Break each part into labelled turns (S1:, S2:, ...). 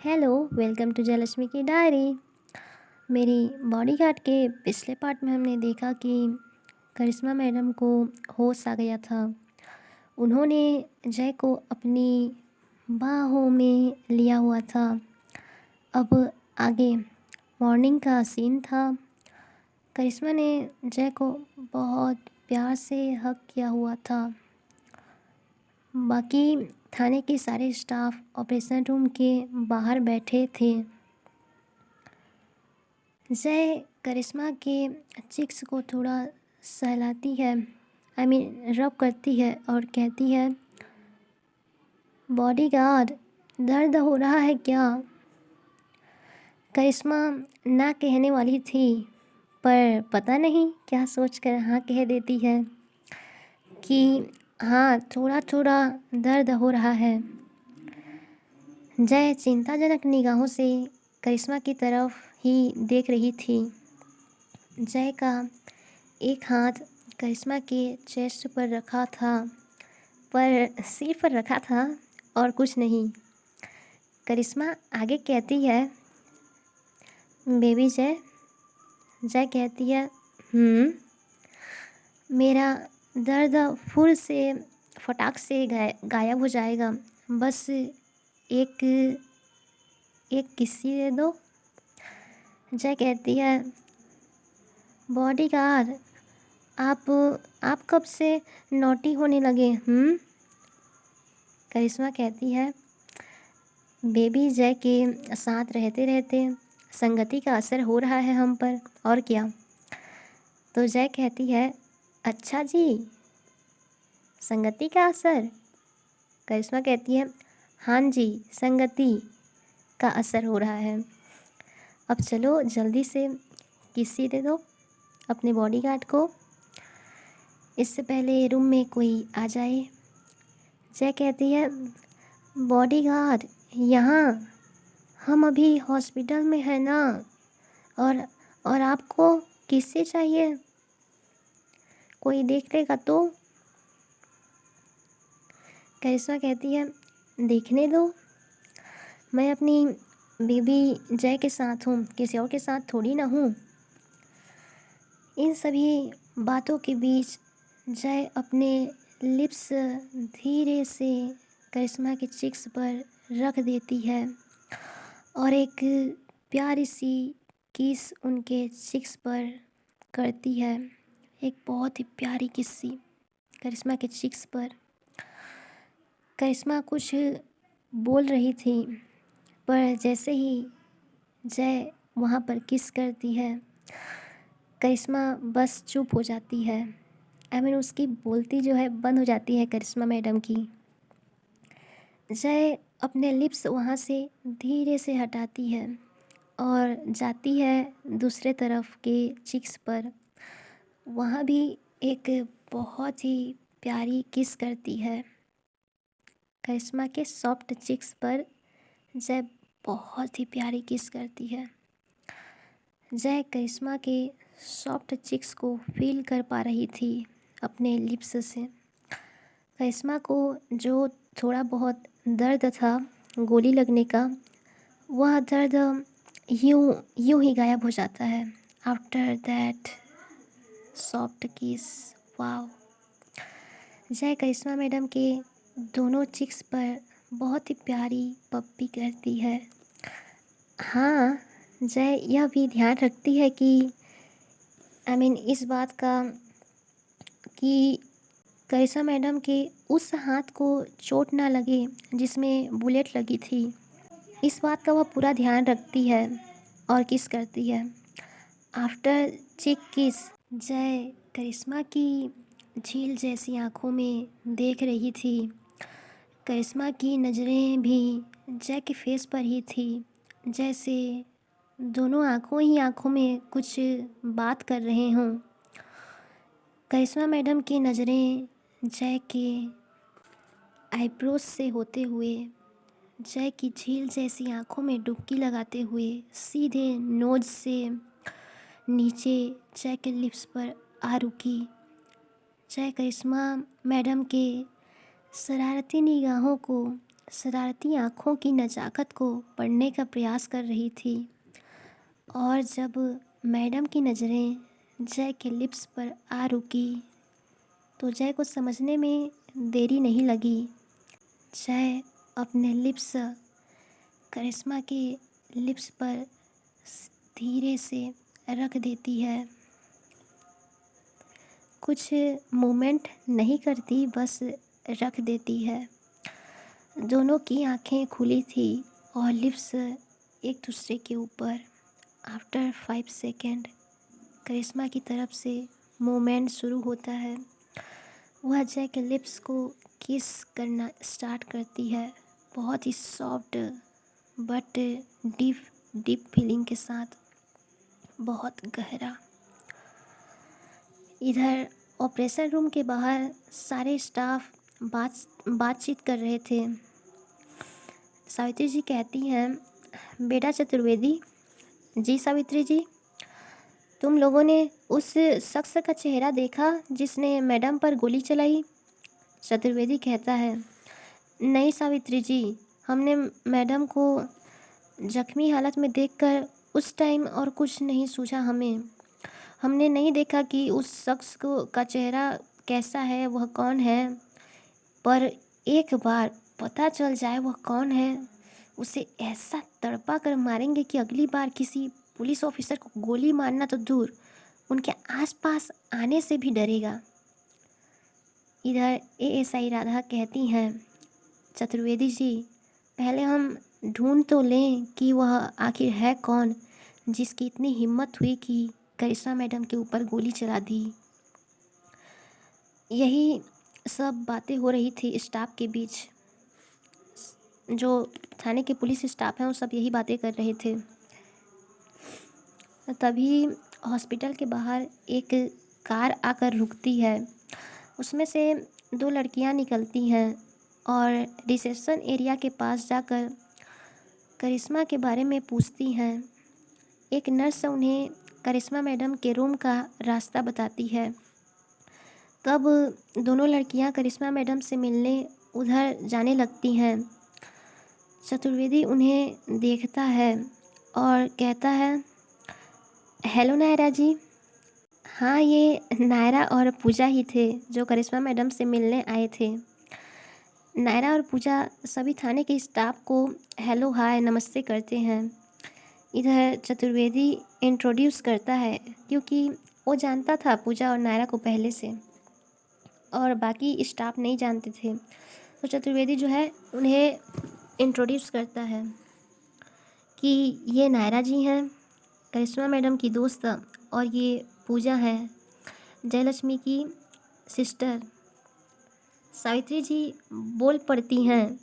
S1: Hello, welcome to Jayalakshmi की diary. मेरी bodyguard के पिछले पार्ट में हमने देखा कि करिश्मा मैडम को होश आ गया था। उन्होंने जय को अपनी बाहों में लिया हुआ था। अब आगे मॉर्निंग का सीन था। करिश्मा ने जय को बहुत प्यार से हग किया हुआ था। बाकी थाने के सारे स्टाफ ऑपरेशन रूम के बाहर बैठे थे। जय करिश्मा के चिक्स को थोड़ा सहलाती है, रब करती है और कहती है, बॉडीगार्ड दर्द हो रहा है क्या? करिश्मा ना कहने वाली थी, पर पता नहीं क्या सोचकर हाँ कह देती है कि हाँ, थोड़ा थोड़ा दर्द हो रहा है। जय चिंताजनक निगाहों से करिश्मा की तरफ ही देख रही थी। जय का एक हाथ करिश्मा के चेस्ट पर रखा था, पर सिर पर रखा था और कुछ नहीं। करिश्मा आगे कहती है, बेबी जय। जय कहती है, मेरा दर्द फुर से फटाक से गायब हो जाएगा। बस एक एक किस्सी दे दो। जय कहती है, बॉडीगार्ड आप कब से नॉटी होने लगे? करिश्मा कहती है, बेबी जय के साथ रहते रहते संगति का असर हो रहा है हम पर, और क्या। तो जय कहती है, अच्छा जी, संगति का असर? करिश्मा कहती है, हाँ जी, संगति का असर हो रहा है। अब चलो जल्दी से किस्सी दे दो अपने बॉडीगार्ड को, इससे पहले रूम में कोई आ जाए। जय कहती है, बॉडीगार्ड यहाँ हम अभी हॉस्पिटल में है ना, और आपको किससे चाहिए? कोई देख लेगा तो? करिश्मा कहती है, देखने दो, मैं अपनी बेबी जय के साथ हूँ, किसी और के साथ थोड़ी ना हूँ। इन सभी बातों के बीच जय अपने लिप्स धीरे से करिश्मा के चिक्स पर रख देती है और एक प्यारी सी किस उनके चिक्स पर करती है। एक बहुत ही प्यारी किस्सी करिश्मा के चिक्स पर। करिश्मा कुछ बोल रही थी, पर जैसे ही जय वहाँ पर किस करती है, करिश्मा बस चुप हो जाती है। उसकी बोलती जो है बंद हो जाती है करिश्मा मैडम की। जय अपने लिप्स वहाँ से धीरे से हटाती है और जाती है दूसरे तरफ के चिक्स पर। वहाँ भी एक बहुत ही प्यारी किस करती है। करिश्मा के सॉफ्ट चिक्स पर जय बहुत ही प्यारी किस करती है। जय करिश्मा के सॉफ्ट चिक्स को फील कर पा रही थी अपने लिप्स से। करिश्मा को जो थोड़ा बहुत दर्द था गोली लगने का, वह दर्द यूं ही गायब हो जाता है आफ्टर दैट सॉफ्ट किस। वाव। जय करिश्मा मैडम के दोनों चिक्स पर बहुत ही प्यारी पप्पी करती है। हाँ, जय यह भी ध्यान रखती है कि इस बात का कि करिश्मा मैडम के उस हाथ को चोट ना लगे जिसमें बुलेट लगी थी। इस बात का वह पूरा ध्यान रखती है और किस करती है। आफ्टर चिक किस, जय करिश्मा की झील जैसी आंखों में देख रही थी। करिश्मा की नज़रें भी जय के फेस पर ही थी, जैसे दोनों आंखों ही आंखों में कुछ बात कर रहे हों। करिश्मा मैडम की नज़रें जय के आईब्रोज से होते हुए जय की झील जैसी आंखों में डुबकी लगाते हुए सीधे नोज से नीचे जय के लिप्स पर आ रुकी। जय करिश्मा मैडम के शरारती निगाहों को शरारती आँखों की नज़ाकत को पढ़ने का प्रयास कर रही थी। और जब मैडम की नज़रें जय के लिप्स पर आ रुकी तो जय को समझने में देरी नहीं लगी। जय अपने लिप्स करिश्मा के लिप्स पर धीरे से रख देती है। कुछ मूवमेंट नहीं करती, बस रख देती है। दोनों की आंखें खुली थी और लिप्स एक दूसरे के ऊपर। आफ्टर 5 सेकेंड करिश्मा की तरफ से मूवमेंट शुरू होता है। वह जय के लिप्स को किस करना स्टार्ट करती है, बहुत ही soft but deep deep feeling के साथ, बहुत गहरा। इधर ऑपरेशन रूम के बाहर सारे स्टाफ बातचीत कर रहे थे। सावित्री जी कहती हैं, बेटा चतुर्वेदी। जी सावित्री जी। तुम लोगों ने उस शख्स का चेहरा देखा जिसने मैडम पर गोली चलाई? चतुर्वेदी कहता है, नहीं सावित्री जी, हमने मैडम को जख्मी हालत में देखकर उस टाइम और कुछ नहीं सूझा। हमने नहीं देखा कि उस शख्स का चेहरा कैसा है, वह कौन है। पर एक बार पता चल जाए वह कौन है, उसे ऐसा तड़पा कर मारेंगे कि अगली बार किसी पुलिस ऑफिसर को गोली मारना तो दूर, उनके आसपास आने से भी डरेगा। इधर एएसआई राधा कहती हैं, चतुर्वेदी जी, पहले हम ढूंढ तो लें कि वह आखिर है कौन जिसकी इतनी हिम्मत हुई कि करिश्मा मैडम के ऊपर गोली चला दी। यही सब बातें हो रही थी स्टाफ के बीच। जो थाने के पुलिस स्टाफ हैं वो सब यही बातें कर रहे थे। तभी हॉस्पिटल के बाहर एक कार आकर रुकती है। उसमें से 2 लड़कियां निकलती हैं और रिसेप्शन एरिया के पास जाकर करिश्मा के बारे में पूछती हैं। एक नर्स उन्हें करिश्मा मैडम के रूम का रास्ता बताती है। तब दोनों लड़कियां करिश्मा मैडम से मिलने उधर जाने लगती हैं। चतुर्वेदी उन्हें देखता है और कहता है, हेलो नायरा जी। हाँ, ये नायरा और पूजा ही थे जो करिश्मा मैडम से मिलने आए थे। नायरा और पूजा सभी थाने के स्टाफ को हेलो हाय नमस्ते करते हैं। इधर चतुर्वेदी इंट्रोड्यूस करता है क्योंकि वो जानता था पूजा और नायरा को पहले से, और बाकी स्टाफ नहीं जानते थे। तो चतुर्वेदी जो है उन्हें इंट्रोड्यूस करता है कि ये नायरा जी हैं, करिश्मा मैडम की दोस्त, और ये पूजा है, जयलक्ष्मी की सिस्टर। सावित्री जी बोल पड़ती हैं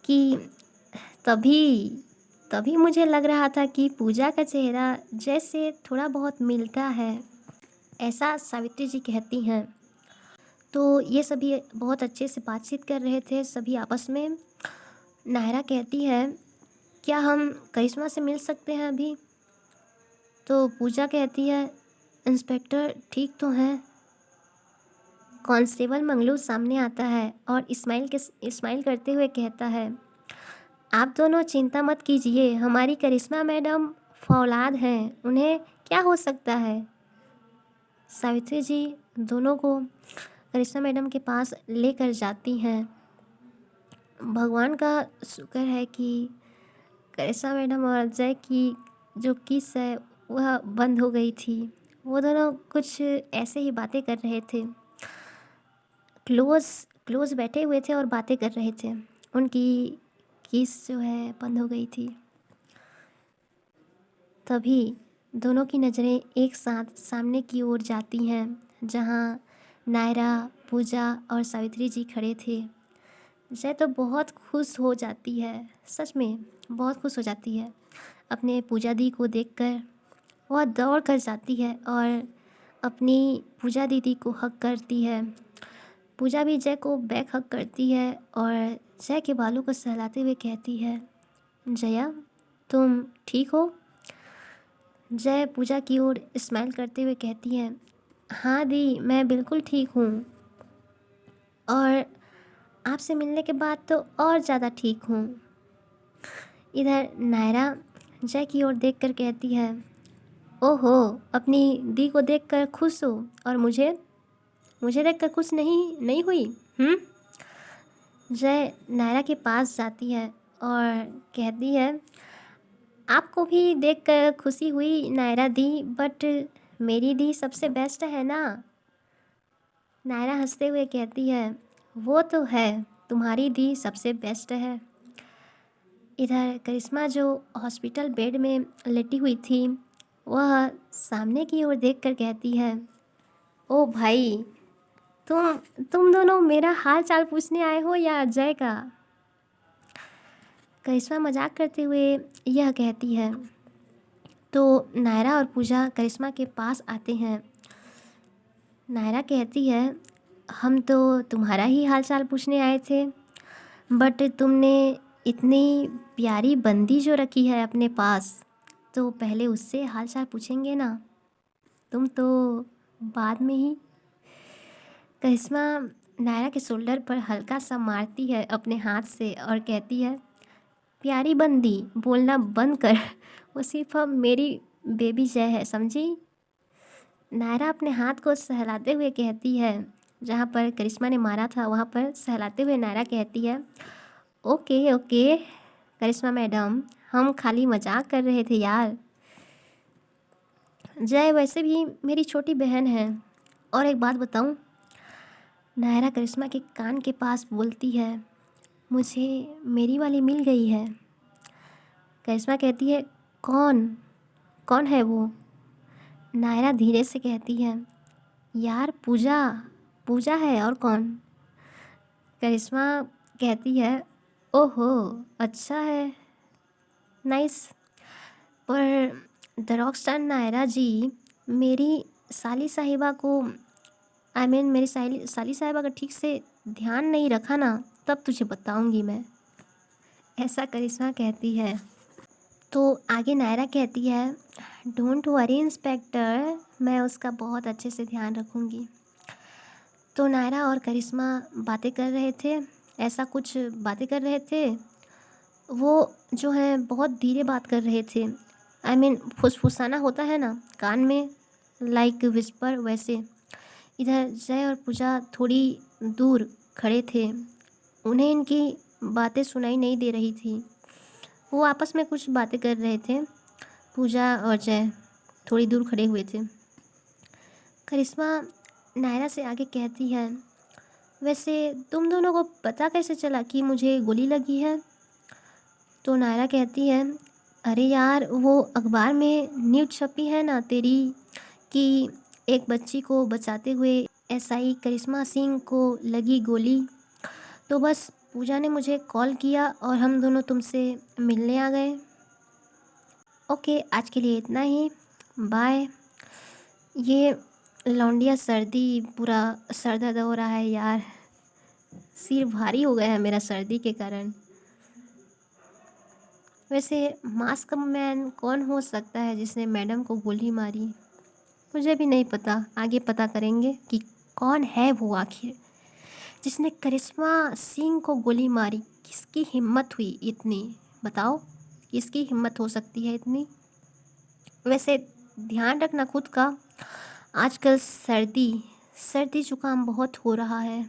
S1: कि तभी मुझे लग रहा था कि पूजा का चेहरा जैसे थोड़ा बहुत मिलता है, ऐसा सावित्री जी कहती हैं। तो ये सभी बहुत अच्छे से बातचीत कर रहे थे सभी आपस में। नायरा कहती है, क्या हम करिश्मा से मिल सकते हैं अभी? तो पूजा कहती है, इंस्पेक्टर ठीक तो हैं? कांस्टेबल मंगलू सामने आता है और स्माइल करते हुए कहता है, आप दोनों चिंता मत कीजिए, हमारी करिश्मा मैडम फौलाद हैं, उन्हें क्या हो सकता है। सावित्री जी दोनों को करिश्मा मैडम के पास लेकर जाती हैं। भगवान का शुक्र है कि करिश्मा मैडम और अजय की जो किस है वह बंद हो गई थी। वो दोनों कुछ ऐसे ही बातें कर रहे थे, क्लोज बैठे हुए थे और बातें कर रहे थे। उनकी किस जो है बंद हो गई थी। तभी दोनों की नज़रें एक साथ सामने की ओर जाती हैं जहाँ नायरा, पूजा और सावित्री जी खड़े थे। जय तो बहुत खुश हो जाती है, सच में बहुत खुश हो जाती है अपने पूजा दी को देखकर। वह दौड़ कर जाती है और अपनी पूजा दीदी को हक करती है। पूजा भी जय को बैक हक करती है और जय के बालों को सहलाते हुए कहती है, जया तुम ठीक हो? जय पूजा की ओर स्माइल करते हुए कहती है, हाँ दी, मैं बिल्कुल ठीक हूँ। और आपसे मिलने के बाद तो और ज़्यादा ठीक हूँ। इधर नायरा जय की ओर देखकर कहती है, ओहो, अपनी दी को देखकर खुश हो और मुझे मुझे देखकर खुश नहीं नहीं हुई? हम्म। जय नायरा के पास जाती है और कहती है, आपको भी देखकर खुशी हुई नायरा दी, बट मेरी दी सबसे बेस्ट है ना। नायरा हंसते हुए कहती है, वो तो है, तुम्हारी दी सबसे बेस्ट है। इधर करिश्मा जो हॉस्पिटल बेड में लेटी हुई थी, वह सामने की ओर देखकर कहती है, ओ भाई, तुम दोनों मेरा हाल चाल पूछने आए हो या अजय का? करिश्मा मजाक करते हुए यह कहती है। तो नायरा और पूजा करिश्मा के पास आते हैं। नायरा कहती है, हम तो तुम्हारा ही हाल चाल पूछने आए थे, बट तुमने इतनी प्यारी बंदी जो रखी है अपने पास, तो पहले उससे हाल चाल पूछेंगे ना, तुम तो बाद में ही। करिश्मा नायरा के शोल्डर पर हल्का सा मारती है अपने हाथ से और कहती है, प्यारी बंदी बोलना बंद कर, वो सिर्फ अब मेरी बेबी जय है, समझी। नायरा अपने हाथ को सहलाते हुए कहती है, जहाँ पर करिश्मा ने मारा था वहाँ पर सहलाते हुए नायरा कहती है, ओके ओके करिश्मा मैडम, हम खाली मजाक कर रहे थे यार। जय वैसे भी मेरी छोटी बहन है। और एक बात बताऊँ, नायरा करिश्मा के कान के पास बोलती है, मुझे मेरी वाली मिल गई है। करिश्मा कहती है, कौन कौन है वो? नायरा धीरे से कहती है, यार पूजा, पूजा है और कौन। करिश्मा कहती है, ओहो, अच्छा है, नाइस। पर द रॉकस्टार नायरा जी, मेरी साली साहिबा को, मेरी साली साहिबा का ठीक से ध्यान नहीं रखा ना, तब तुझे बताऊंगी मैं, ऐसा करिश्मा कहती है। तो आगे नायरा कहती है, डोंट वरी इंस्पेक्टर, मैं उसका बहुत अच्छे से ध्यान रखूँगी। तो नायरा और करिश्मा बातें कर रहे थे, ऐसा कुछ बातें कर रहे थे, वो जो है बहुत धीरे बात कर रहे थे। फुसफुसाना होता है ना कान में, लाइक विस्पर, वैसे। इधर जय और पूजा थोड़ी दूर खड़े थे, उन्हें इनकी बातें सुनाई नहीं दे रही थी। वो आपस में कुछ बातें कर रहे थे। पूजा और जय थोड़ी दूर खड़े हुए थे। करिश्मा नायरा से आगे कहती है, वैसे तुम दोनों को पता कैसे चला कि मुझे गोली लगी है? तो नायरा कहती है, अरे यार, वो अखबार में न्यूज़ छपी है ना तेरी, कि एक बच्ची को बचाते हुए एसआई करिश्मा सिंह को लगी गोली। तो बस पूजा ने मुझे कॉल किया और हम दोनों तुमसे मिलने आ गए। ओके, आज के लिए इतना ही, बाय। ये लौंडिया सर्दी, पूरा सर दर्द हो रहा है यार, सिर भारी हो गया है मेरा सर्दी के कारण। वैसे मास्क मैन कौन हो सकता है जिसने मैडम को गोली मारी? मुझे भी नहीं पता, आगे पता करेंगे कि कौन है वो आखिर जिसने करिश्मा सिंह को गोली मारी। किसकी हिम्मत हुई इतनी, बताओ, किसकी हिम्मत हो सकती है इतनी। वैसे ध्यान रखना खुद का, आजकल सर्दी सर्दी जुकाम बहुत हो रहा है।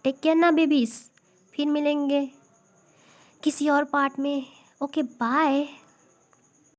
S1: टेक केयर ना बेबीज, फिर मिलेंगे किसी और पार्ट में। Okay bye.